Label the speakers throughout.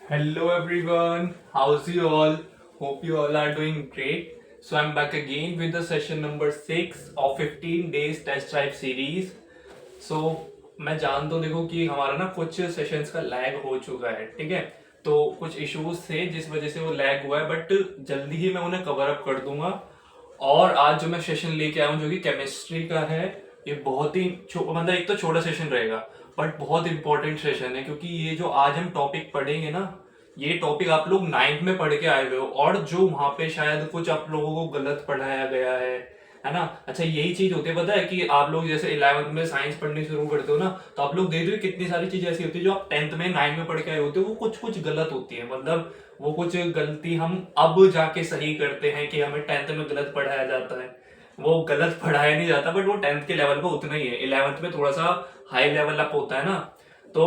Speaker 1: Hello everyone, how's you all? Hope you all are doing great. So I'm back again with the session number 6 of 15 days test drive series. So मैं जान तो देखो कि हमारा ना कुछ sessions का लैग हो चुका है, ठीक है। तो कुछ इश्यूज थे जिस वजह से वो लैग हुआ है, बट जल्दी ही मैं उन्हें कवर अप कर दूंगा। और आज जो मैं सेशन लेके आया हूँ जो कि केमिस्ट्री का है, ये बहुत ही मतलब एक तो छोटा सेशन रहेगा बट बहुत इंपॉर्टेंट सेशन है, क्योंकि ये जो आज हम टॉपिक पढ़ेंगे ना, ये टॉपिक आप लोग नाइन्थ में पढ़ के आए हुए हो, और जो वहां पे शायद कुछ आप लोगों को गलत पढ़ाया गया है ना। अच्छा, यही चीज होती है, पता है कि आप लोग जैसे 11th में साइंस पढ़नी शुरू करते हो ना, तो आप लोग देख रहे हो कितनी सारी चीजें ऐसी होती है जो आप 10th में 9 में पढ़ के आए होते हो, वो कुछ कुछ गलत होती है। मतलब वो कुछ गलती हम अब जाके सही करते हैं कि हमें 10th में गलत पढ़ाया जाता है। वो गलत पढ़ाया नहीं जाता, बट वो 10th के लेवल पे उतना ही है। 11th में थोड़ा सा हाई लेवल अप होता है ना, तो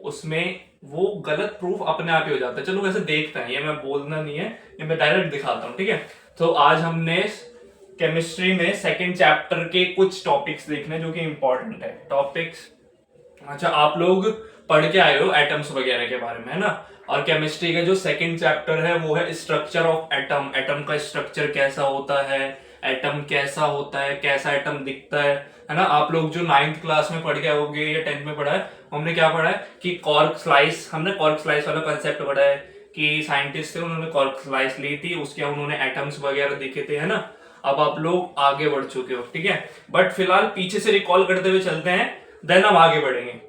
Speaker 1: उसमें वो गलत प्रूफ अपने आप ही हो जाता है। चलो वैसे देखते हैं, ये मैं बोलना नहीं है, ये मैं डायरेक्ट दिखाता हूँ, ठीक है। तो आज हमने केमिस्ट्री में सेकंड चैप्टर के कुछ टॉपिक्स देखने जो कि इंपॉर्टेंट है टॉपिक्स। अच्छा, आप लोग पढ़ के आए हो एटम्स वगैरह के बारे में, है ना। और केमिस्ट्री का जो सेकंड चैप्टर है वो है स्ट्रक्चर ऑफ एटम। एटम का स्ट्रक्चर कैसा होता है, एटम कैसा होता है, कैसा एटम दिखता है ना। आप लोग जो 9th क्लास में पढ़ के आओगे या 10th में पढ़ा है, हमने क्या पढ़ा है कि कॉर्क स्लाइस, हमने कॉर्क स्लाइस वाला कंसेप्ट पढ़ा है कि साइंटिस्ट थे, उन्होंने कॉर्क स्लाइस ली थी, उसके उन्होंने एटम्स वगैरह देखे थे, है ना। अब आप लोग आगे बढ़ चुके हो, ठीक है। बट फिलहाल पीछे से रिकॉल करते हुए चलते हैं, देन हम आगे बढ़ेंगे,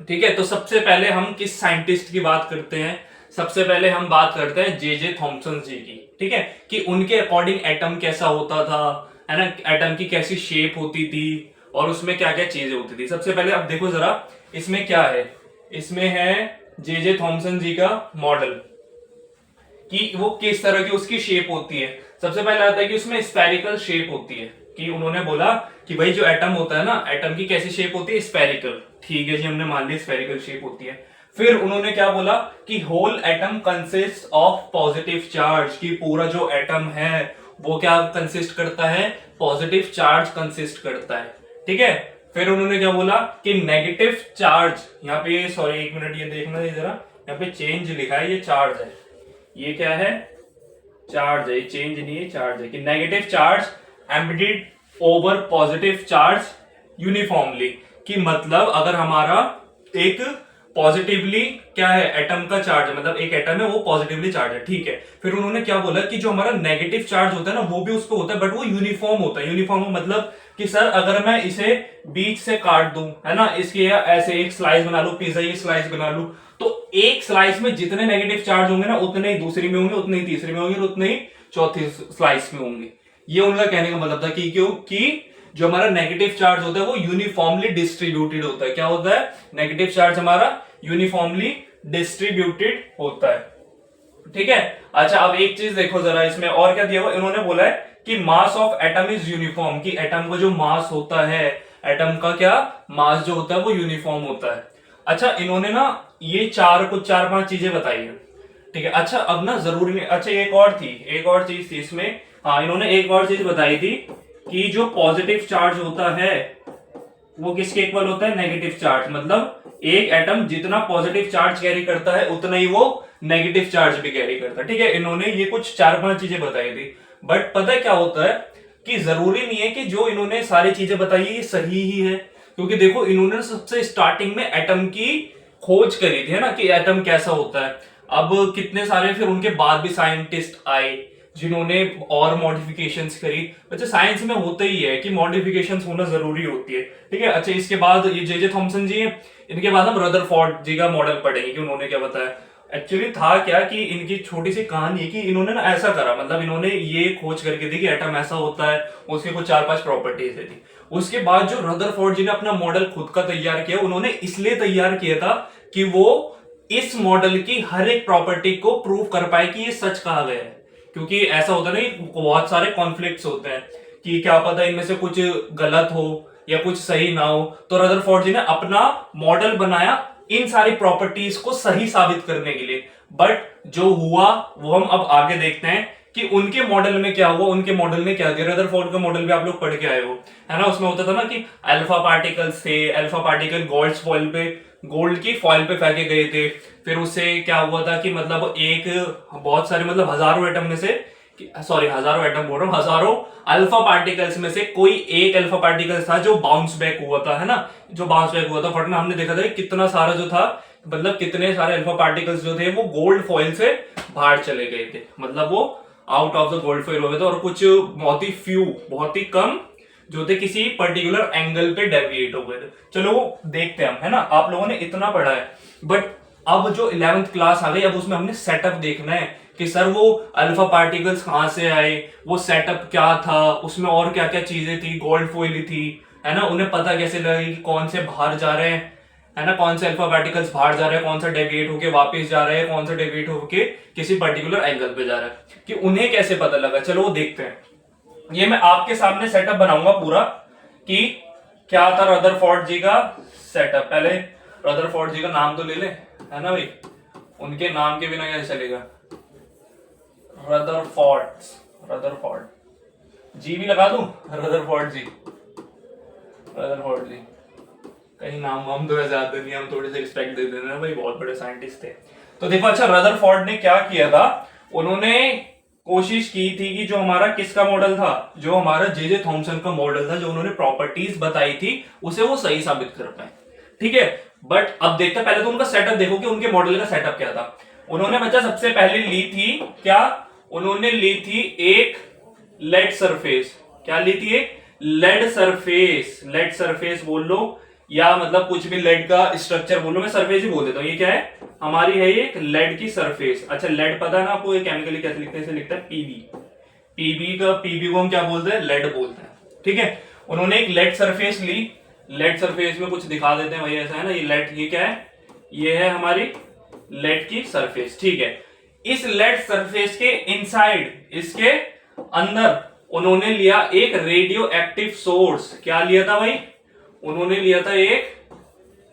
Speaker 1: ठीक है। तो सबसे पहले हम किस साइंटिस्ट की बात करते हैं? सबसे पहले हम बात करते हैं जे थॉमसन जी की, ठीक है। कि उनके अकॉर्डिंग एटम कैसा होता था, है ना, एटम की कैसी शेप होती थी और उसमें क्या क्या चीजें होती थी। सबसे पहले अब देखो जरा, इसमें क्या है, इसमें है जे थॉमसन जी का मॉडल कि वो किस तरह की उसकी शेप होती है। सबसे पहले आता है कि उसमें स्फेरिकल शेप होती है, कि उन्होंने बोला कि भाई जो एटम होता है ना, एटम की कैसी शेप होती है, स्फेरिकल। ठीक है जी, हमने मान ली स्फेरिकल शेप होती है। फिर उन्होंने क्या बोला कि whole atom consist of positive charge, की पूरा जो एटम है वो क्या कंसिस्ट करता है, पॉजिटिव चार्ज कंसिस्ट करता है, ठीक है। फिर उन्होंने क्या बोला कि नेगेटिव चार्ज, यहाँ पे सॉरी एक मिनट ये देखना जरा, यहाँ पे चेंज लिखा है, ये चार्ज है, ये क्या है, चार्ज है, ये चेंज नहीं है, चार्ज है। कि negative charge embedded over positive charge uniformly, कि मतलब अगर हमारा एक पॉजिटिवली क्या है, एटम का चार्ज है, मतलब एक एटम है वो पॉजिटिवली चार्ज है, ठीक है। फिर उन्होंने क्या बोला कि जो हमारा नेगेटिव चार्ज होता है ना, वो भी उस पर होता है, बट वो यूनिफॉर्म होता है। यूनिफॉर्म मतलब कि सर अगर मैं इसे बीच से काट दूं, है ना, इसके ऐसे एक स्लाइस बना लूं, पिज्जा की स्लाइस बना लूं, तो एक स्लाइस में जितने नेगेटिव चार्ज होंगे ना, उतने ही दूसरी में होंगे, उतने ही तीसरी में होंगे, उतने ही चौथी स्लाइस में होंगे। ये उनका कहने का मतलब था कि क्यों, कि जो हमारा नेगेटिव चार्ज होता है वो यूनिफॉर्मली डिस्ट्रीब्यूटेड होता है। क्या होता है, नेगेटिव चार्ज हमारा यूनिफॉर्मली डिस्ट्रीब्यूटेड होता है, ठीक है। अच्छा, अब एक चीज देखो जरा, इसमें और क्या दिया हुआ, इन्होंने बोला है कि mass of atom is uniform, कि एटम का जो मास होता है, एटम का क्या मास जो होता है वो यूनिफॉर्म होता है। अच्छा, इन्होंने ना ये कुछ चार पांच चीजें बताई है, ठीक है। अच्छा, अब ना जरूरी नहीं, अच्छा एक और थी, एक और चीज थी इसमें, हाँ इन्होंने एक और चीज बताई थी कि जो पॉजिटिव चार्ज होता है वो किसके इक्वल होता है, नेगेटिव चार्ज। मतलब एक एटम जितना पॉजिटिव चार्ज कैरी करता है उतना ही वो नेगेटिव चार्ज भी कैरी करता है, ठीक है। इन्होंने ये कुछ चार पांच चीजें बताई थी, बट पता है क्या होता है कि जरूरी नहीं है कि जो इन्होंने सारी चीजें बताई ये सही ही है। क्योंकि देखो, इन्होंने सबसे स्टार्टिंग में एटम की खोज करी थी, है ना, कि एटम कैसा होता है। अब कितने सारे फिर उनके बाद भी साइंटिस्ट आए जिन्होंने और मॉडिफिकेशंस करी। अच्छा, साइंस में होता ही है कि मॉडिफिकेशंस होना जरूरी होती है, ठीक है। अच्छा, इसके बाद ये जे थॉमसन जी हैं, इनके बाद हम रदरफोर्ड जी का मॉडल पढ़ेंगे कि उन्होंने क्या बताया। एक्चुअली था क्या कि इनकी छोटी सी कहानी है कि इन्होंने ना ऐसा करा, मतलब इन्होंने ये खोज करके दी कि एटम ऐसा होता है, उसके कुछ चार पांच प्रॉपर्टीज थी। उसके बाद जो रदरफोर्ड जी ने अपना मॉडल खुद का तैयार किया, उन्होंने इसलिए तैयार किया था कि वो इस मॉडल की हर एक प्रॉपर्टी को प्रूव कर पाए कि ये सच कहा गया है। क्योंकि ऐसा होता है ना, बहुत सारे कॉन्फ्लिक्ट्स होते हैं कि क्या पता इनमें से कुछ गलत हो या कुछ सही ना हो। तो रदरफोर्ड जी ने अपना मॉडल बनाया इन सारी प्रॉपर्टीज को सही साबित करने के लिए। बट जो हुआ वो हम अब आगे देखते हैं कि उनके मॉडल में क्या हुआ, उनके मॉडल ने क्या दिया। रदरफोर्ड का मॉडल भी आप लोग पढ़ के आए हो, है ना। उसमें होता था ना कि अल्फा पार्टिकल्स थे, अल्फा पार्टिकल गॉड्स फॉइल पे गोल्ड की फॉइल पे फेंके गए थे। फिर उससे क्या हुआ था कि मतलब एक बहुत सारे मतलब हजारों एटम में से, सॉरी हजारों एटम बोल रहा हूँ, हजारों अल्फा पार्टिकल्स में से कोई एक अल्फा पार्टिकल था जो बाउंस बैक हुआ था, है ना, जो बाउंस बैक हुआ था फटना। हमने देखा था कि कितना सारा जो था, मतलब कितने सारे अल्फा पार्टिकल्स जो थे वो गोल्ड फॉइल से बाहर चले गए थे, मतलब वो out of the gold foil हो गए थे। और कुछ बहुत ही फ्यू, बहुत ही कम जो थे किसी पर्टिकुलर एंगल पे डेविएट हो गए थे। चलो वो देखते हैं हम, है ना। आप लोगों ने इतना पढ़ा है, बट अब जो 11th क्लास आ गई, अब उसमें हमने सेटअप देखना है कि सर वो अल्फा पार्टिकल्स कहां से आए, वो सेटअप क्या था, उसमें और क्या क्या चीजें थी, गोल्ड फॉइल थी, है ना, उन्हें पता कैसे लगा कि कौन से बाहर जा रहे हैं, है ना, कौन से अल्फा पार्टिकल्स बाहर जा रहे हैं, कौन सा डेविएट होके वापस जा रहे हैं, कौन सा डेविएट होके किसी पर्टिकुलर एंगल पे जा रहा है, कि उन्हें कैसे पता लगा। चलो वो देखते हैं। ये मैं आपके सामने सेटअप बनाऊंगा पूरा कि क्या था रदरफोर्ड जी का सेटअप। पहले रदरफोर्ड जी का नाम तो ले ले, है ना भाई, उनके नाम के बिना कैसे चलेगा। रदरफोर्ड, रदरफोर्ड जी भी लगा दूं, रदरफोर्ड जी, रदरफोर्ड जी। कहीं नाम वाम तो ऐसे आते नहीं, हम थोड़े से रिस्पेक्ट दे देते हैं भाई, बहुत बड़े साइंटिस्ट थे। तो देखो, अच्छा रदरफोर्ड ने क्या किया था, उन्होंने कोशिश की थी कि जो हमारा किसका मॉडल था, जो हमारा जे थॉमसन का मॉडल था, जो उन्होंने प्रॉपर्टीज बताई थी उसे वो सही साबित कर पाए। ठीक है, बट अब देखते हैं, पहले तो उनका सेटअप देखो कि उनके मॉडल का सेटअप क्या था। उन्होंने बच्चा सबसे पहले ली थी क्या, उन्होंने ली थी एक लेड सरफेस। क्या ली थी, एक लेड सरफेस। लेड सरफेस बोल लो या मतलब कुछ भी लेड का स्ट्रक्चर बोलो, मैं सरफेस ही बोल देता हूँ। ये क्या है हमारी, है ये एक लेड की सरफेस। अच्छा लेड पता है ना आपको, ये केमिकली कैसे लिखते हैं, इसे लिखता है पीबी। पीबी को हम क्या बोलते हैं, लेड बोलते हैं। ठीक है, उन्होंने एक लेड सरफेस ली। लेड सरफेस में कुछ दिखा देते हैं भाई, ऐसा है ना, ये लेड, ये क्या है, ये है हमारी लेड की सरफेस। ठीक है, इस लेड सरफेस के इनसाइड, इसके अंदर उन्होंने लिया एक रेडियो एक्टिव सोर्स। क्या लिया था भाई, उन्होंने लिया था एक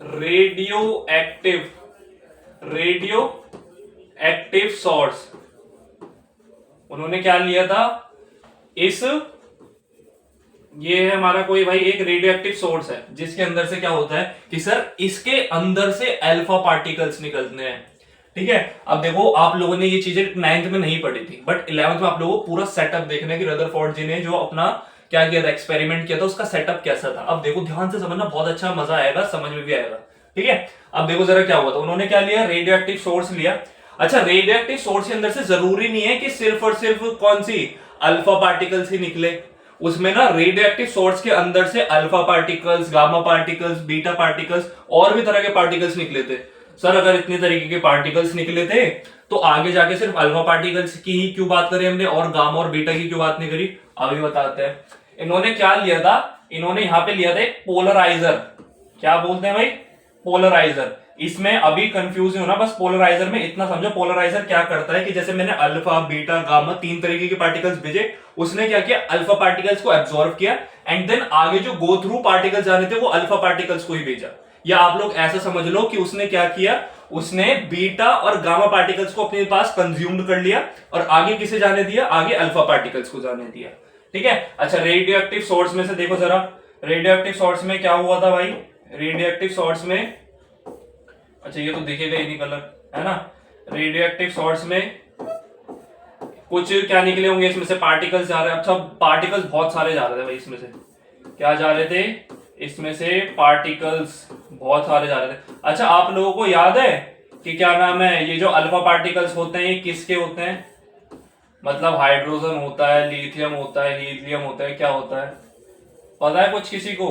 Speaker 1: रेडियो एक्टिव सोर्स। उन्होंने क्या लिया था, इस, ये है हमारा कोई भाई एक रेडियो एक्टिव सोर्स है, जिसके अंदर से क्या होता है कि सर इसके अंदर से अल्फा पार्टिकल्स निकलते हैं। ठीक है, अब देखो आप लोगों ने ये चीजें 9th में नहीं पढ़ी थी, बट 11th में आप लोगों को पूरा सेटअप देखना है कि रदरफोर्ड जी ने जो अपना क्या किया था, एक्सपेरिमेंट किया था, उसका सेटअप कैसा था। अब देखो ध्यान से समझना, बहुत अच्छा मजा आएगा, समझ में भी आएगा। ठीक है, अब देखो जरा क्या हुआ था, उन्होंने क्या लिया, रेडियो एक्टिव सोर्स लिया। अच्छा रेडियो एक्टिव सोर्स के अंदर से जरूरी नहीं है कि सिर्फ और सिर्फ कौन सी अल्फा पार्टिकल्स ही निकले, उसमें ना रेडियो एक्टिव सोर्स के अंदर से alpha particles, gamma particles, beta particles और भी तरह के पार्टिकल्स निकले थे। सर अगर इतने तरीके के पार्टिकल्स निकले थे तो आगे जाके सिर्फ अल्फा पार्टिकल्स की ही क्यों बात करें हमने, और गामा और बीटा की क्यों बात नहीं करी, अभी बताते हैं। इन्होंने क्या लिया था, इन्होंने यहां पे लिया था एक पोलराइजर। क्या बोलते हैं भाई, पोलराइजर। इसमें अभी कंफ्यूज होना, बस पोलराइजर में इतना समझो, पोलराइजर क्या करता है कि जैसे मैंने अल्फा बीटा गामा 3 तरीके के पार्टिकल्स भेजे, उसने क्या किया, अल्फा पार्टिकल्स को एब्जॉर्ब किया एंड देन आगे जो गो थ्रू पार्टिकल्स जाने थे वो अल्फा पार्टिकल्स को ही भेजा। या आप लोग ऐसा समझ लो कि उसने क्या किया, उसने बीटा और गामा पार्टिकल्स को अपने पास कंज्यूम्ड कर लिया और आगे किसे जाने दिया, आगे अल्फा पार्टिकल्स को जाने दिया। ठीक है, अच्छा रेडियो एक्टिव सोर्स में से देखो जरा, रेडियो एक्टिव सोर्स में क्या हुआ था भाई, रेडियो एक्टिव सोर्स में, अच्छा ये तो दिखेगा ही नहीं कलर, है ना, रेडियो एक्टिव सोर्स में कुछ क्या निकले होंगे, इसमें से पार्टिकल्स जा रहे हैं। अच्छा पार्टिकल्स बहुत सारे जा रहे थे भाई, इसमें से क्या जा रहे थे, इसमें से पार्टिकल्स बहुत सारे जा रहे थे। अच्छा आप लोगों को याद है कि क्या नाम है, ये जो अल्फा पार्टिकल्स होते हैं ये किसके होते हैं, मतलब हाइड्रोजन होता है, लिथियम होता है, हीलियम होता है, क्या होता है पता है कुछ किसी को,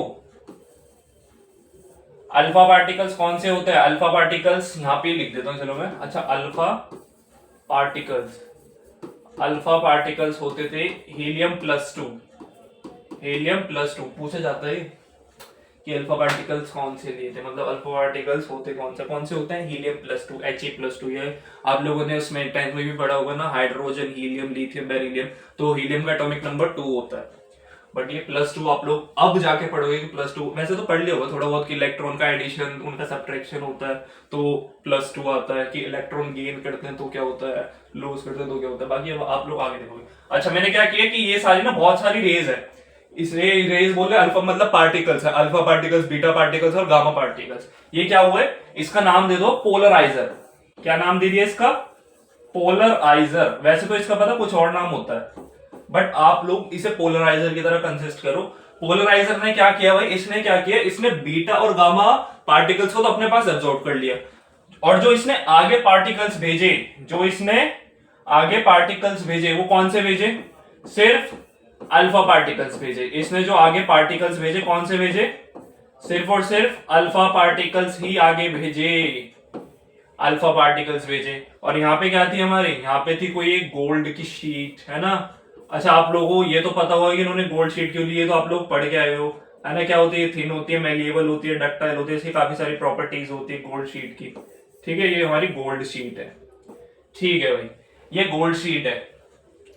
Speaker 1: अल्फा पार्टिकल्स कौन से होते हैं, अल्फा पार्टिकल्स यहां पे लिख देता हूं चलो मैं। अच्छा अल्फा पार्टिकल्स होते थे हीलियम प्लस 2, हीलियम प्लस 2 पूछा जाता है कि अल्फा पार्टिकल्स कौन से लिए थे, मतलब अल्फा पार्टिकल्स होते कौन से होते हैं, हीलियम प्लस 2, He+2। ये आप लोगों ने उसमें 10th में भी पढ़ा होगा ना, हाइड्रोजन, हीलियम, लिथियम, बेरिलियम। तो हीलियम का एटॉमिक नंबर 2 होता है, बट ये +2 आप लोग अब जाके पढ़ोगे कि +2, वैसे तो पढ़ लिया होगा थोड़ा बहुत कि इलेक्ट्रॉन का एडिशन, उनका सब्ट्रैक्शन होता है तो +2 आता है, कि इलेक्ट्रॉन गेन करते हैं तो क्या होता है, लूज करते हैं तो क्या होता है, बाकी अब आप लोग आगे देखोगे। अच्छा मैंने क्या किया कि ये सारी ना बहुत सारी रेज है, इसलिए रेज बोले अल्फा मतलब पार्टिकल्स है, अल्फा पार्टिकल्स, बीटा पार्टिकल्स और गामा पार्टिकल्स। ये क्या हुआ है, इसका नाम दे दो पोलराइजर। क्या नाम दे दिया इसका, पोलराइजर। वैसे तो इसका पता कुछ और नाम होता है, बट आप लोग इसे पोलराइजर की तरह कंसिस्ट करो। पोलराइजर ने क्या किया भाई, इसने क्या किया, इसने बीटा और गामा पार्टिकल्स को तो अपने पास एब्जॉर्ब कर लिया, और जो इसने आगे पार्टिकल्स भेजे, जो इसने आगे पार्टिकल्स भेजे वो कौन से भेजे, सिर्फ अल्फा पार्टिकल्स भेजे। इसने जो आगे पार्टिकल्स भेजे कौन से भेजे, सिर्फ और सिर्फ अल्फा पार्टिकल्स ही आगे भेजे, अल्फा पार्टिकल्स भेजे। और यहाँ पे क्या थी हमारे, यहाँ पे थी कोई एक गोल्ड की शीट, है ना। अच्छा, आप लोगों को ये तो पता होगा कि इन्होंने गोल्ड शीट क्यों ली है, तो आप लोग पढ़ के आए हो, है ना। क्या होती है, थिन होती है, मेलिएबल होती है, डक्टाइल होती है, इसकी काफी सारी प्रॉपर्टीज होती है गोल्ड शीट की। ठीक है, ये हमारी गोल्ड शीट है। ठीक है भाई, ये गोल्ड शीट है।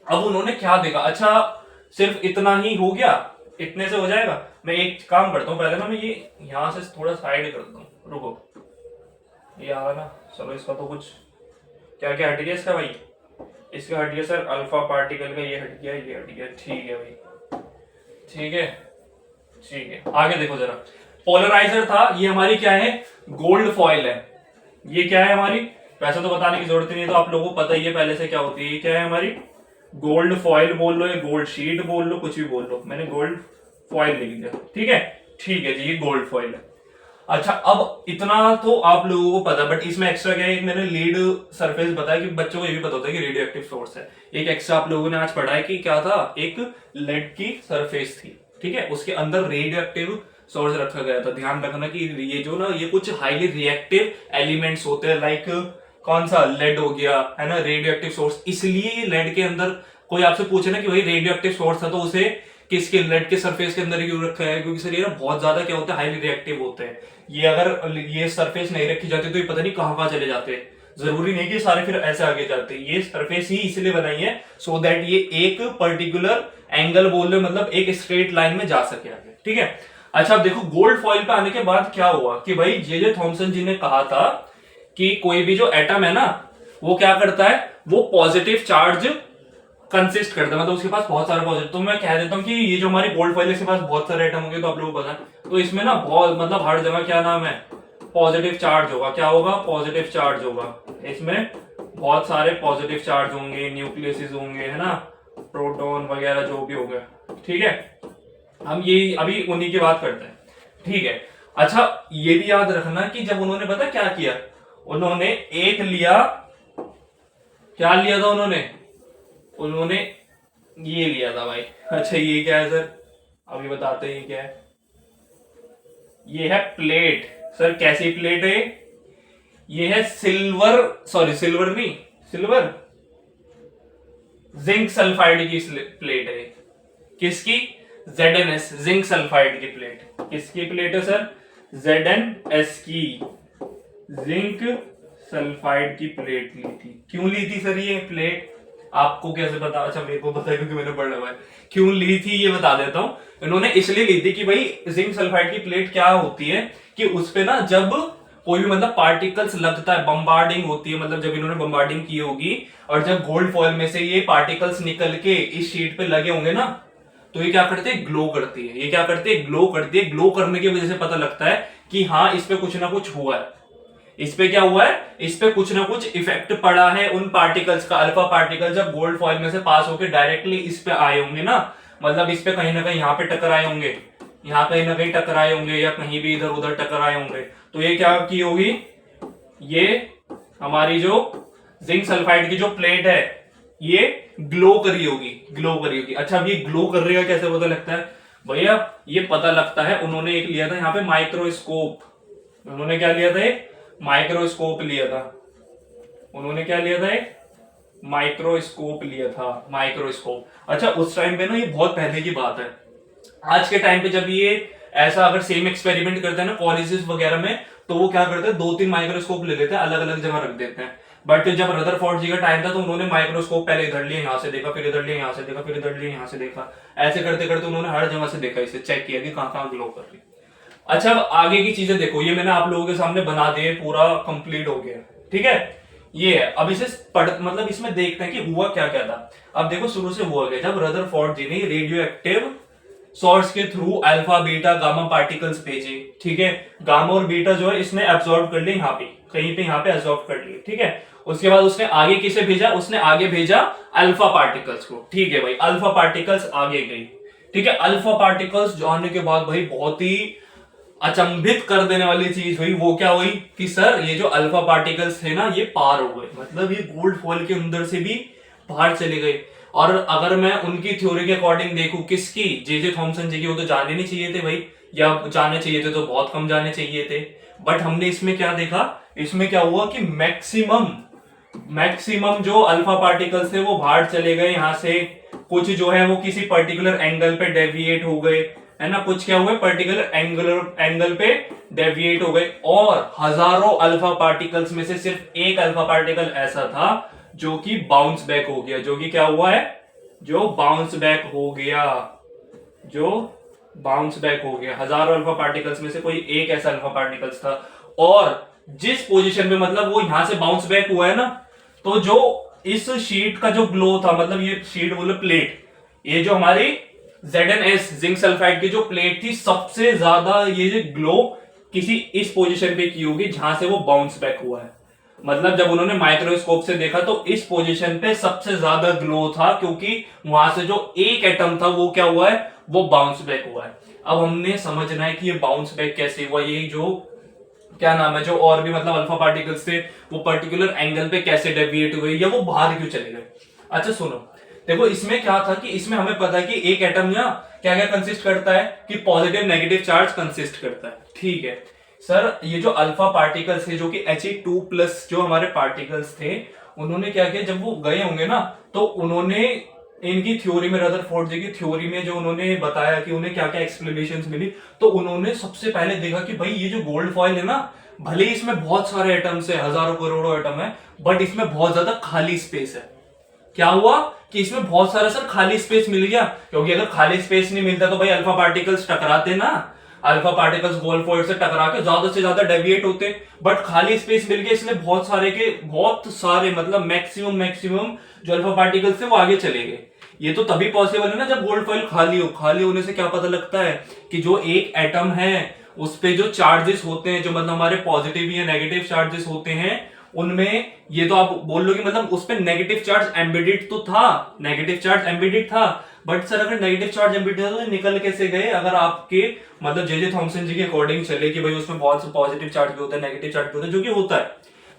Speaker 1: अब उन्होंने क्या देखा, अच्छा सिर्फ इतना ही हो गया, इतने से हो जाएगा। मैं एक काम करता हूँ, पहले ना मैं ये यहाँ से थोड़ा साइड करता हूँ, रुको, ये आ ना। चलो इसका तो कुछ, क्या क्या हट गया इसका भाई, इसका हट गया सर अल्फा पार्टिकल का, ये हट गया, ये हट गया। ठीक है भाई, ठीक है, ठीक है। आगे देखो जरा, पोलराइजर था, ये हमारी क्या है, गोल्ड फॉइल है। ये क्या है हमारी, वैसे तो बताने की जरूरत ही नहीं, तो आप लोगों को पता ही है पहले से क्या होती है। ये क्या है हमारी, गोल्ड फॉइल बोल लो या गोल्ड शीट बोल लो, कुछ भी बोल लो, मैंने गोल्ड फॉइल लिख दिया। ठीक है, ठीक है जी, ये गोल्ड फॉइल है। अच्छा, अब इतना तो आप लोगों को पता, बट इसमें एक्स्ट्रा क्या है, एक मैंने लीड सरफेस बताया कि बच्चों को ये भी पता होता है कि रेडियो एक्टिव सोर्स है। एक एक्स्ट्रा आप लोगों ने आज पढ़ा है कि क्या था, एक लेड की सरफेस थी, ठीक है, उसके अंदर रेडियो एक्टिव सोर्स रखा गया था। ध्यान रखना कि ये जो ना, ये कुछ हाईली रिएक्टिव एलिमेंट्स होते हैं, लाइक कौन सा, लेड हो गया, है ना, रेडियो एक्टिव सोर्स। इसलिए लेड के अंदर कोई आपसे पूछे ना कि भाई रेडियो एक्टिव सोर्स था, तो उसे किसके, लेड के सरफेस के अंदर क्यों रखा है, क्योंकि सर ये ना बहुत ज्यादा क्या होता है, हाईली रिएक्टिव होते हैं। ये अगर ये सरफेस नहीं रखी जाती तो ये पता नहीं कहां कहां चले जाते हैं। जरूरी नहीं कि सारे फिर ऐसे आगे जाते हैं। ये सरफेस ही इसलिए बनाई है सो दैट ये एक पर्टिकुलर एंगल बोल रहे, मतलब एक स्ट्रेट लाइन में जा सके आगे। ठीक है, अच्छा अब देखो गोल्ड फॉइल पे आने के बाद क्या हुआ कि भाई जे थॉमसन जी ने कहा था कि कोई भी जो एटम है ना, वो क्या करता है, वो पॉजिटिव चार्ज कंसिस्ट करता है, मतलब उसके पास बहुत सारे पॉजिटिव। तो मैं कह देता हूँ कि ये जो हमारी गोल्ड फॉइल है, इसके पास बहुत सारे एटम होंगे, तो आप लोगों को पता है, तो इसमें ना बहुत, मतलब हर जगह क्या नाम है, पॉजिटिव चार्ज होगा। क्या होगा, पॉजिटिव चार्ज होगा। इसमें बहुत सारे पॉजिटिव चार्ज होंगे, न्यूक्लियस होंगे, है ना, प्रोटॉन वगैरह जो भी होगा। ठीक है, हम ये अभी उन्हीं की बात करते हैं। ठीक है, अच्छा ये भी याद रखना कि जब उन्होंने पता क्या किया, उन्होंने एक लिया, क्या लिया था उन्होंने, उन्होंने ये लिया था भाई। अच्छा ये क्या है सर, अभी बताते हैं क्या है। ये है प्लेट। सर कैसी प्लेट है, ये है सिल्वर, सॉरी सिल्वर नहीं, सिल्वर जिंक सल्फाइड की प्लेट है। किसकी, ZnS, जिंक सल्फाइड की प्लेट। किसकी प्लेट है सर, ZnS की, जिंक सल्फाइड की प्लेट ली थी। क्यों ली थी सर ये प्लेट, आपको कैसे पता, अच्छा मेरे को पता है क्योंकि मैंने पढ़ा हुआ है। क्यों ली थी ये बता देता हूं। इन्होंने इसलिए ली थी कि भाई जिंक सल्फाइड की प्लेट क्या होती है कि उसपे ना जब कोई भी मतलब पार्टिकल्स लगता है, बम्बार्डिंग होती है, मतलब जब इन्होंने बम्बार्डिंग की होगी और जब गोल्ड फॉइल में से ये पार्टिकल्स निकल के इस शीट पे लगे होंगे ना, तो ये क्या करते हैं, ग्लो करती है। ये क्या करती है, ग्लो करती है। ग्लो करने की वजह से पता लगता है कि हाँ इस पे कुछ ना कुछ हुआ है, इस पे क्या हुआ है, इस पे कुछ ना कुछ इफेक्ट पड़ा है उन पार्टिकल्स का। अल्फा पार्टिकल जब गोल्ड फॉइल में से पास होकर डायरेक्टली इस पे आए होंगे ना, मतलब इस पे कहीं ना कहीं यहाँ पे टकराए होंगे, यहाँ कहीं ना कहीं टकराए होंगे, या कहीं भी इधर उधर टकराए होंगे, तो ये क्या की होगी, ये हमारी जो जिंक सल्फाइड की जो प्लेट है ये ग्लो करी होगी, ग्लो करी होगी। अच्छा अब ये ग्लो कर रही है कैसे पता लगता है भैया, ये पता लगता है, उन्होंने एक लिया था यहाँ पे माइक्रोस्कोप। उन्होंने क्या लिया था, एक माइक्रोस्कोप लिया था। उन्होंने क्या लिया था, एक माइक्रोस्कोप लिया था, माइक्रोस्कोप। अच्छा उस टाइम पे ना, ये बहुत पहले की बात है। आज के टाइम पे जब ये ऐसा अगर सेम एक्सपेरिमेंट करते हैं ना कॉलेजेस वगैरह में, तो वो क्या करते हैं, 2-3 माइक्रोस्कोप ले लेते हैं, अलग अलग जगह रख देते हैं। बट जब रदरफोर्ड जी का टाइम था तो उन्होंने माइक्रोस्कोप पहले इधर लिया, यहाँ से देखा, फिर इधर लिया, यहाँ से देखा, फिर इधर लिया, यहाँ से देखा, ऐसे करते करते उन्होंने हर जगह से देखा, इसे चेक किया कि कहाँ कहाँ ग्लो कर रही। अच्छा अब आगे की चीजें देखो, ये मैंने आप लोगों के सामने बना दिए, पूरा कंप्लीट हो गया। ठीक है, ये है। अब इसे पढ़, मतलब इसमें देखते हैं कि हुआ क्या क्या था। अब देखो शुरू से हुआ गया, जब रदरफोर्ड जी ने रेडियो एक्टिव सोर्स के through alpha beta gamma particles भेजे, ठीक है। गामा और बीटा जो है इसने एब्जॉर्ब कर लिए यहाँ पे, कहीं पे यहाँ पे एब्जॉर्ब कर लिए, ठीक है। उसके बाद उसने आगे किसे भेजा, उसने आगे भेजा अल्फा पार्टिकल्स को, ठीक है भाई। अल्फा पार्टिकल्स आगे गई, ठीक है। अल्फा पार्टिकल्स जाने के बाद भाई बहुत ही अचंभित कर देने वाली चीज हुई। वो क्या हुई कि सर ये जो अल्फा पार्टिकल्स थे ना ये पार हो गए, मतलब ये गोल्ड फॉइल के अंदर से भी बाहर चले गए। और अगर मैं उनकी थ्योरी के अकॉर्डिंग देखूं, किसकी, जे थॉमसन जी की, वो तो जाने नहीं चाहिए थे भाई, या जाने चाहिए थे तो बहुत कम जाने चाहिए थे। बट हमने इसमें क्या देखा, इसमें क्या हुआ कि मैक्सिमम जो अल्फा पार्टिकल्स थे वो बाहर चले गए यहाँ से। कुछ जो है वो किसी पर्टिकुलर एंगल पे डेविएट हो गए, है ना। कुछ क्या हुए, पर्टिकुलर एंगल पे डेविएट हो गए। और हजारों अल्फा पार्टिकल्स में से सिर्फ एक अल्फा पार्टिकल ऐसा था जो कि बाउंस बैक हो गया, जो कि क्या हुआ है, जो बाउंस बैक हो गया, जो बाउंस बैक हो गया। हजारों अल्फा पार्टिकल्स में से कोई एक ऐसा अल्फा पार्टिकल्स था। और जिस पोजीशन पे मतलब वो यहां से बाउंस बैक हुआ है ना, तो जो इस शीट का जो ग्लो था, मतलब ये शीट बोले प्लेट, ये जो हमारी ZnS जिंक सल्फाइड की जो प्लेट थी, सबसे ज्यादा ये जो ग्लो किसी इस पोजीशन पे की होगी जहां से वो बाउंस बैक हुआ है। मतलब जब उन्होंने माइक्रोस्कोप से देखा तो इस पोजीशन पे सबसे ज्यादा ग्लो था, क्योंकि वहां से जो एक एटम था वो क्या हुआ है, वो बाउंस बैक हुआ है। अब हमने समझना है कि ये बाउंस बैक कैसे हुआ, ये जो क्या नाम है, जो और भी मतलब अल्फा पार्टिकल्स थे वो पर्टिकुलर एंगल पे कैसे डेविएट हुए, या वो बाहर क्यों चले गए। अच्छा सुनो, देखो इसमें क्या था कि इसमें हमें पता है कि एक एटम या क्या क्या कंसिस्ट करता है, कि पॉजिटिव नेगेटिव चार्ज कंसिस्ट करता है, ठीक है। सर ये जो अल्फा पार्टिकल्स थे, जो कि He2+ जो हमारे पार्टिकल्स थे, उन्होंने क्या किया, जब वो गए होंगे ना, तो उन्होंने इनकी थ्योरी में, रदरफोर्ड जी की थ्योरी में जो उन्होंने बताया कि उन्हें क्या क्या एक्सप्लेनेशंस मिली, तो उन्होंने सबसे पहले देखा कि भाई ये जो गोल्ड फॉइल है ना, भले ही इसमें बहुत सारे एटम्स है, हजारों करोड़ों एटम है, बट इसमें बहुत ज्यादा खाली स्पेस है। क्या हुआ कि इसमें बहुत सारा सर खाली स्पेस मिल गया, क्योंकि अगर खाली स्पेस नहीं मिलता तो भाई अल्फा पार्टिकल्स टकराते ना, अल्फा पार्टिकल्स गोल्ड फॉइल से टकरा के ज्यादा से ज्यादा डेविएट होते। बट खाली स्पेस मिल गया, इसलिए बहुत सारे मतलब मैक्सिमम जो अल्फा पार्टिकल्स थे वो आगे चले गए। ये तो तभी पॉसिबल है ना जब गोल्ड फॉइल खाली हो। खाली होने से क्या पता लगता है कि जो एक एटम है उस पे जो चार्जेस होते हैं, जो मतलब हमारे पॉजिटिव या नेगेटिव चार्जेस होते हैं, उनमें ये तो आप बोल लो कि मतलब उस पर नेगेटिव चार्ज एम्बेडेड तो था, नेगेटिव चार्ज एम्बेडेड था। बट सर अगर नेगेटिव चार्ज एम्बेडेड था तो निकल कैसे गए, अगर आपके मतलब जे थॉमसन जी के अकॉर्डिंग चले कि भाई उसमें बहुत से पॉजिटिव चार्ज भी होता है, नेगेटिव चार्ज भी होता है, जो कि होता है।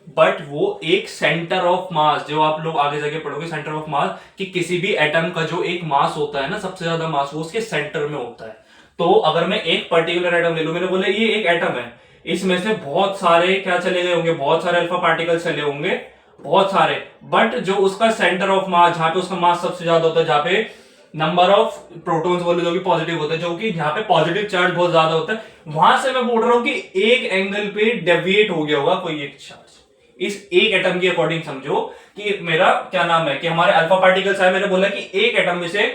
Speaker 1: बट वो एक सेंटर ऑफ मास, जो आप लोग आगे जाके पढ़ोगे सेंटर ऑफ मास, कि किसी भी एटम का जो एक मास होता है ना, सबसे ज्यादा मास वो उसके सेंटर में होता है। तो अगर मैं एक पर्टिकुलर एटम ले लूं, मैंने बोला ये एक एटम है, इसमें से बहुत सारे क्या चले गए होंगे, बहुत सारे अल्फा पार्टिकल चले होंगे, बहुत सारे। बट जो उसका सेंटर ऑफ मास, जहां पे उसका मास सबसे ज्यादा होता है, जहां पे नंबर ऑफ प्रोटॉन्स बोले जो कि पॉजिटिव होते हैं, जो कि जहां पे पॉजिटिव चार्ज बहुत ज्यादा होता है, वहां से मैं बोल रहा हूं कि एक एंगल पे डेविएट हो गया होगा कोई एक चार्ज। इस एक एटम के अकॉर्डिंग समझो कि मेरा क्या नाम है, कि हमारे अल्फा पार्टिकल्स आए, मैंने बोला कि एक एटम में से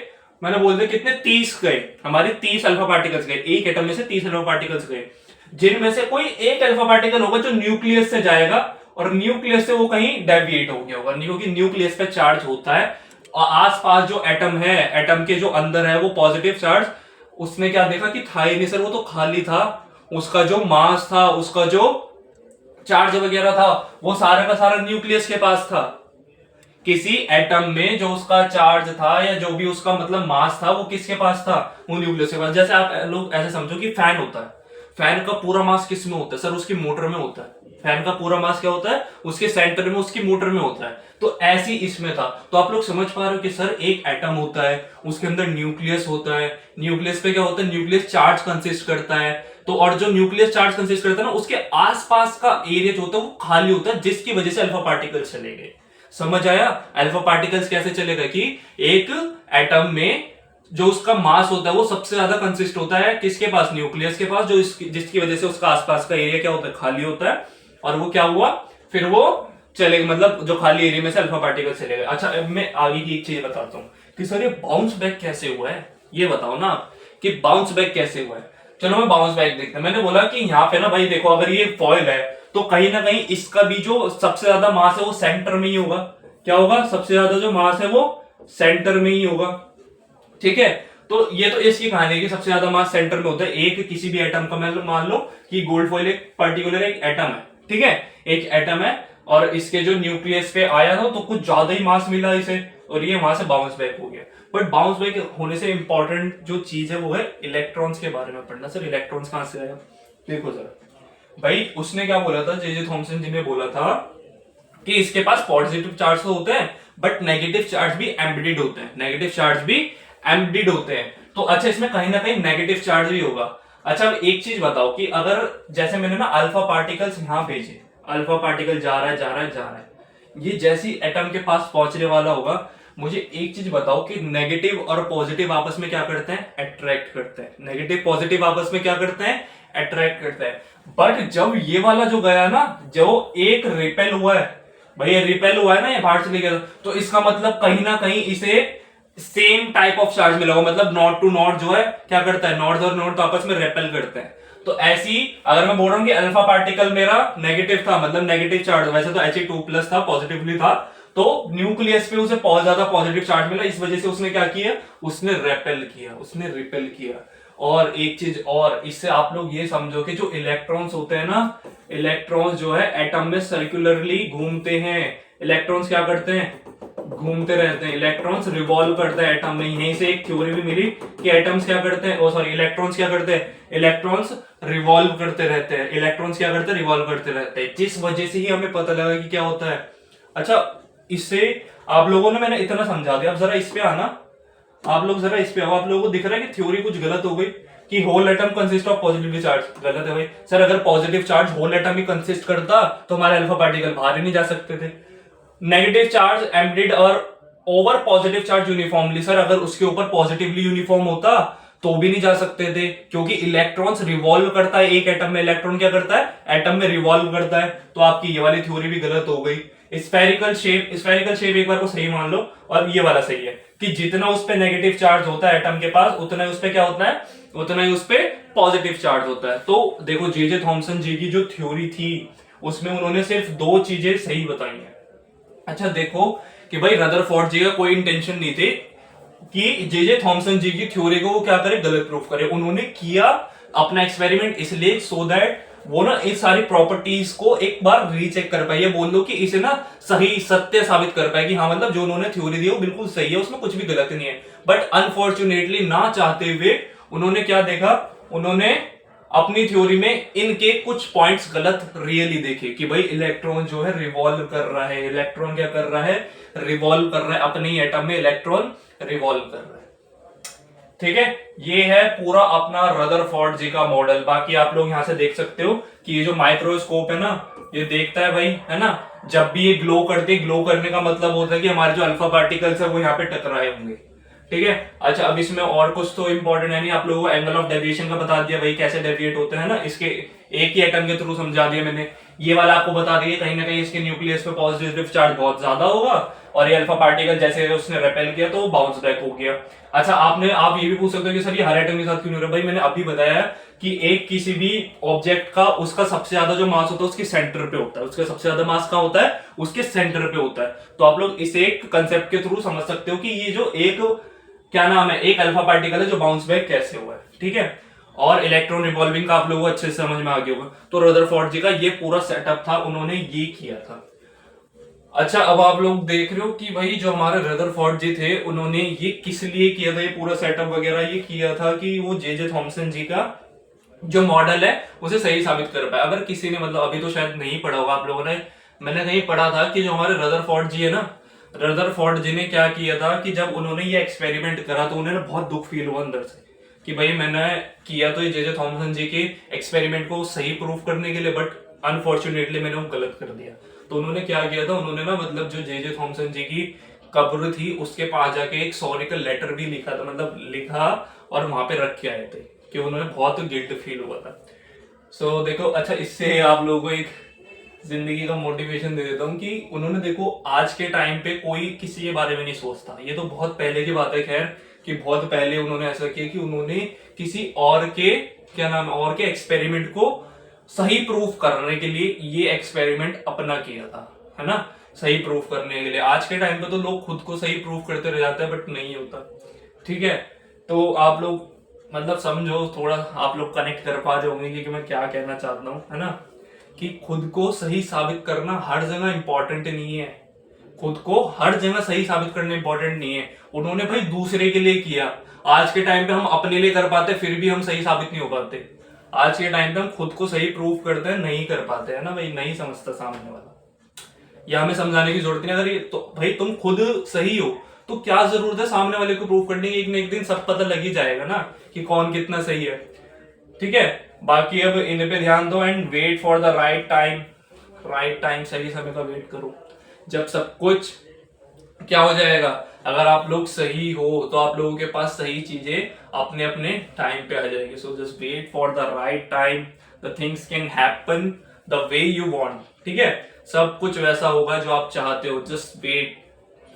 Speaker 1: मैंने बोल दिया कितने 30 गए, हमारे 30 अल्फा पार्टिकल्स गए, एक एटम में से 30 अल्फा पार्टिकल्स गए, जिनमें से कोई एक अल्फा पार्टिकल होगा जो न्यूक्लियस से जाएगा, और न्यूक्लियस से वो कहीं डेविएट हो गया होगा, क्योंकि न्यूक्लियस पे चार्ज होता है। और आसपास जो एटम है, एटम के जो अंदर है वो पॉजिटिव चार्ज, उसने क्या देखा कि था ही नहीं सर, वो तो खाली था। उसका जो मास था, उसका जो चार्ज वगैरह था, वो सारा का सारा न्यूक्लियस के पास था। किसी एटम में जो उसका चार्ज था या जो भी उसका मतलब मास था, वो किसके पास था, वो न्यूक्लियस के पास। जैसे आप लोग ऐसे समझो कि फैन होता है, फैन का पूरा मास किस में होता है सर, उसकी मोटर में होता है। फैन का पूरा मास क्या होता है, उसके सेंटर में, उसकी मोटर में होता है। तो ऐसी इसमें था। तो आप लोग समझ पा रहे हो कि सर एक एटम होता है, उसके अंदर न्यूक्लियस होता है, न्यूक्लियस पे क्या होता है, न्यूक्लियस चार्ज कंसिस्ट करता है। तो और जो न्यूक्लियस चार्ज कंसिस्ट करता है ना, उसके आसपास का एरिया जो होता है वो खाली होता है, जिसकी वजह से अल्फा पार्टिकल्स चले गए। समझ आया अल्फा पार्टिकल्स कैसे चलेगा, कि एक एटम में जो उसका मास होता है वो सबसे ज्यादा कंसिस्ट होता है किसके पास, न्यूक्लियस के पास, जो जिसकी वजह से उसका आसपास का एरिया क्या होता है, खाली होता है। और वो क्या हुआ, फिर वो चले, मतलब जो खाली एरिया में से अल्फा पार्टिकल चले गए। अच्छा अब मैं आगे की एक चीज बताता हूँ कि सर ये बाउंस बैक कैसे हुआ है, ये बताओ ना आप कि बाउंस बैक कैसे हुआ है। चलो मैं बाउंस बैक देखते हैं। मैंने बोला कि यहाँ पे ना भाई देखो, अगर ये फॉइल है तो कहीं ना कहीं इसका भी जो सबसे ज्यादा मास है वो सेंटर में ही होगा। क्या होगा, सबसे ज्यादा जो मास है वो सेंटर में ही होगा, ठीक है। तो ये तो इसकी कहानी है कि सबसे ज्यादा मास सेंटर में होता है एक किसी भी एटम का। मान लो कि गोल्ड फॉइल एक पर्टिकुलर एक एटम है, ठीक है, एक एटम है और इसके जो न्यूक्लियस पे आया था तो कुछ ज्यादा ही मास मिला इसे और ये वहां से बाउंस बैक हो गया। बट बाउंस बैक होने से इंपॉर्टेंट जो चीज है वो है इलेक्ट्रॉन्स के बारे में पढ़ना। सर इलेक्ट्रॉन्स कहां से आया, देखो जरा भाई, उसने क्या बोला था, जे थॉमसन जी ने बोला था कि इसके पास पॉजिटिव चार्ज तो होते हैं बट नेगेटिव चार्ज भी एम्बेडेड होते हैं, नेगेटिव चार्ज भी एम्बेडेड होते हैं। तो अच्छा इसमें कहीं ना कहीं नेगेटिव चार्ज भी होगा। अच्छा अब एक चीज बताओ कि अगर जैसे मैंने ना अल्फा पार्टिकल्स यहां भेजे, अल्फा पार्टिकल जा रहा है जा रहा है जा रहा है, ये जैसी एटम के पास पहुंचने वाला होगा, मुझे एक चीज बताओ कि नेगेटिव और पॉजिटिव आपस में क्या करते हैं, अट्रैक्ट करते हैं। नेगेटिव पॉजिटिव आपस में क्या करते हैं, अट्रैक्ट करते हैं। बट जब ये वाला जो गया ना, जो एक रिपेल हुआ है, भाई ये रिपेल हुआ है ना, ये बाहर चले गया, तो इसका मतलब कहीं ना कहीं इसे सेम टाइप ऑफ चार्ज मिला होगा। मतलब नॉर्थ टू नॉर्थ जो है क्या करता है, नॉर्थ और नॉर्थ आपस में रेपेल करते हैं। तो ऐसी अगर मैं बोल रहा हूं कि अल्फा पार्टिकल मेरा नेगेटिव था, मतलब नेगेटिव चार्ज, वैसे तो He2+ था, पॉजिटिवली था, तो न्यूक्लियस पे उसे बहुत ज्यादा पॉजिटिव चार्ज मिला, इस वजह से उसने क्या किया, उसने रेपेल किया, उसने रिपेल किया। और एक चीज और, इससे आप लोग ये समझो कि जो इलेक्ट्रॉन्स होते हैं ना, इलेक्ट्रॉन्स जो है एटम में सर्कुलरली घूमते हैं। इलेक्ट्रॉन्स क्या करते हैं, घूमते रहते हैं। इलेक्ट्रॉन्स रिवॉल्व करता है एटम में। यहीं से एक थ्योरी भी मिली कि एटम्स क्या करते हैं, सॉरी इलेक्ट्रॉन्स क्या करते हैं, इलेक्ट्रॉन्स रिवॉल्व करते रहते हैं। इलेक्ट्रॉन्स क्या करते हैं, रिवॉल्व करते रहते हैं, जिस वजह से ही हमें पता लगा कि क्या होता है। अच्छा इससे आप लोगों ने, मैंने इतना समझा दिया, अब जरा इस पे आना, आप लोग जरा इस पे आओ। आप लोगों को दिख रहा है कि थ्योरी कुछ गलत हो गई कि whole atom consist of positively charge, गलत है भाई। सर अगर पॉजिटिव चार्ज होल एटम ही कंसिस्ट करता तो हमारे अल्फा पार्टिकल बाहर ही नहीं जा सकते थे। नेगेटिव चार्ज एम्बेडेड और over positive charge uniformly, sir अगर उसके ऊपर पॉजिटिवली यूनिफॉर्म होता तो भी नहीं जा सकते थे, क्योंकि इलेक्ट्रॉन्स रिवॉल्व करता है एक एटम में। इलेक्ट्रॉन क्या करता है, एटम में रिवॉल्व करता है। तो आपकी ये वाली थ्योरी भी गलत हो गई। स्फेरिकल शेप एक बार को सही मान लो, और ये वाला सही है कि जितना उस पे नेगेटिव चार्ज होता है एटम के पास, उतना ही उस पे क्या होता है, उतना ही उस पे पॉजिटिव चार्ज होता है। तो देखो जे थॉमसन जी की जो थ्योरी थी उसमें उन्होंने सिर्फ दो चीजें सही बताई हैं। अच्छा देखो कि भाई रदरफोर्ड जी का कोई इंटेंशन नहीं थे कि जे थॉमसन जी की थ्योरी को वो क्या करे, गलत प्रूफ करे। उन्होंने किया अपना एक्सपेरिमेंट इसलिए सो दैट वो ना इस सारी प्रॉपर्टीज को एक बार रीचेक कर पाए, बोल दो कि इसे ना सही सत्य साबित कर पाए कि हाँ मतलब जो उन्होंने थ्योरी दी वो बिल्कुल सही है, उसमें कुछ भी गलत नहीं है। बट अनफॉर्चुनेटली ना चाहते हुए उन्होंने क्या देखा, उन्होंने अपनी थ्योरी में इनके कुछ पॉइंट्स गलत रियली देखे कि भाई इलेक्ट्रॉन जो है रिवॉल्व कर रहा है, इलेक्ट्रॉन क्या कर रहा है, रिवॉल्व कर रहा है, अपने ही एटम में इलेक्ट्रॉन रिवॉल्व कर रहा है। ठीक है, ये है पूरा अपना रदरफोर्ड जी का मॉडल। बाकी आप लोग यहां से देख सकते हो कि ये जो माइक्रोस्कोप है ना, ये देखता है भाई, है ना, जब भी ये ग्लो करते, ग्लो करने का मतलब होता है कि हमारे जो अल्फा पार्टिकल्स है वो यहाँ पे टकराए होंगे। ठीक है, अच्छा अब इसमें और कुछ तो इंपॉर्टेंट है नहीं, आप लोगों को एंगल ऑफ डेविएशन का बता दिया भाई, कैसे डेविएट होते हैं ना, इसके एक ही एटम के थ्रू समझा दिया मैंने। ये वाला आपको बता दिया कहीं ना कहीं इसके न्यूक्लियस पे पॉजिटिव चार्ज बहुत ज्यादा होगा और ये अल्फा पार्टिकल जैसे उसने रेपेल किया तो बाउंस बैक हो गया। अच्छा आप ये भी पूछ सकते हो कि सर ये हर एटम के साथ क्यों नहीं हो रहा। भाई मैंने अभी बताया कि एक किसी भी ऑब्जेक्ट का उसका सबसे ज्यादा जो मास होता है उसके सेंटर पे होता है, उसका सबसे ज्यादा मास कहाँ होता है, उसके सेंटर पे होता है। तो आप लोग इसे एक कंसेप्ट के थ्रू समझ सकते हो कि ये जो एक क्या नाम है, एक अल्फा पार्टिकल है जो बाउंस बैक कैसे हुआ है। ठीक है, और इलेक्ट्रॉन रिवॉल्विंग का आप लोगों को अच्छे से समझ में आ गया होगा। तो रदरफोर्ड जी का ये पूरा सेटअप था, उन्होंने ये किया था। अच्छा अब आप लोग देख रहे हो कि भाई जो हमारे रदरफोर्ड जी थे उन्होंने ये किस लिए किया था, ये पूरा सेटअप वगैरह ये किया था कि वो जे थॉमसन जी का जो मॉडल है उसे सही साबित कर पाए। अगर किसी ने मतलब अभी तो शायद नहीं पढ़ा होगा आप लोगों ने, मैंने कहीं पढ़ा था कि जो हमारे रदरफोर्ड जी है ना, रदरफोर्ड जी ने क्या किया था कि जब उन्होंने ये एक्सपेरिमेंट करा तो उन्हें बहुत दुख फील हुआ अंदर से कि भाई मैंने किया तो ये जे थॉमसन जी के एक्सपेरिमेंट को सही प्रूफ करने के लिए, बट अनफॉर्चुनेटली मैंने वो गलत कर दिया। तो उन्होंने क्या किया था, उन्होंने ना मतलब जो जे थॉमसन जी की कब्र थी उसके पास जाके एक सॉरी का लेटर भी लिखा था, मतलब लिखा और वहां पे रख के आए थे कि उन्होंने बहुत गिल्ट फील हुआ था। सो देखो, अच्छा इससे आप लोगों को एक जिंदगी का मोटिवेशन दे देता हूँ कि उन्होंने देखो आज के टाइम पे कोई किसी के बारे में नहीं सोचता, ये तो बहुत पहले की बात है खैर, कि बहुत पहले उन्होंने ऐसा किया कि उन्होंने किसी और के क्या नाम है, और के एक्सपेरिमेंट को सही प्रूफ करने के लिए ये एक्सपेरिमेंट अपना किया था, है ना, सही प्रूफ करने के लिए। आज के टाइम पे तो लोग खुद को सही प्रूफ करते रह जाते हैं बट नहीं होता। ठीक है, तो आप लोग मतलब समझो, थोड़ा आप लोग कनेक्ट कर पा रहे होंगे कि मैं क्या कहना चाहता हूँ, है ना? कि खुद को सही साबित करना हर जगह इंपॉर्टेंट नहीं है। खुद को हर जगह सही साबित करना इंपॉर्टेंट नहीं है। उन्होंने भाई दूसरे के लिए किया, आज के टाइम पे हम अपने लिए कर पाते फिर भी हम सही साबित नहीं हो पाते। आज के टाइम पे हम खुद को सही प्रूव करते हैं, नहीं कर पाते, है ना भाई? नहीं समझता सामने वाला, या हमें समझाने की जरूरत नहीं। अगर ये तो भाई तुम खुद सही हो तो क्या जरूरत है सामने वाले को प्रूव करने की? एक ना एक दिन सब पता लग ही जाएगा ना कि कौन कितना सही है। ठीक है, बाकी अब इन पे ध्यान दो and wait for the right time. Right time, सही समय का वेट करो, जब सब कुछ क्या हो जाएगा। अगर आप लोग सही हो तो आप लोगों के पास सही चीजें अपने अपने टाइम पे आ जाएगी। So just wait for the right time, the things can happen the way you want. ठीक है, सब कुछ वैसा होगा जो आप चाहते हो। जस्ट वेट,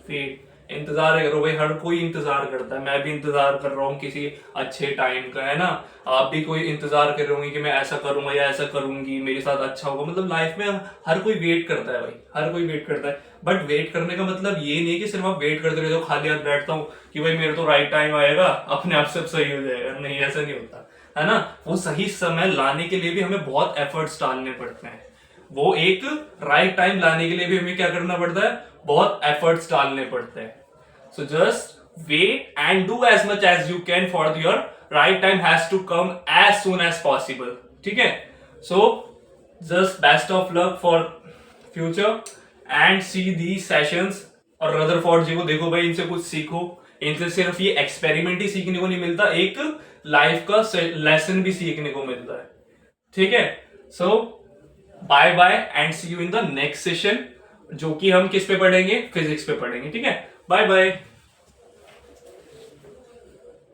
Speaker 1: वेट, इंतजार करो भाई। हर कोई इंतजार करता है, मैं भी इंतजार कर रहा हूँ किसी अच्छे टाइम का, है ना? आप भी कोई इंतजार कर रहे होंगे कि मैं ऐसा करूंगा या ऐसा करूंगी, मेरे साथ अच्छा होगा। मतलब लाइफ में हर कोई वेट करता है भाई, हर कोई वेट करता है। बट वेट करने का मतलब ये नहीं कि सिर्फ आप वेट करते रहो, खाली हाथ बैठता हूँ कि भाई मेरे तो राइट टाइम आएगा, अपने आप सब सही हो जाएगा। नहीं, ऐसा नहीं होता, है ना? वो सही समय लाने के लिए भी हमें बहुत एफर्ट्स डालने पड़ते हैं। वो एक राइट टाइम लाने के लिए भी हमें क्या करना पड़ता है? बहुत एफर्ट्स डालने पड़ते हैं। So just wait and do as much as you can for your right time has to come as soon as possible. ठीक है, so just best of luck for future and see the sessions. और Rutherford ji को देखो भाई, इनसे कुछ सीखो। इनसे सिर्फ ये एक्सपेरिमेंट ही सीखने को नहीं मिलता, एक लाइफ का लेसन भी सीखने को मिलता है। ठीक है, so bye bye and see you in the next session, जो कि हम किस पे पढ़ेंगे? फिजिक्स पे पढ़ेंगे। ठीक है, बाय बाय।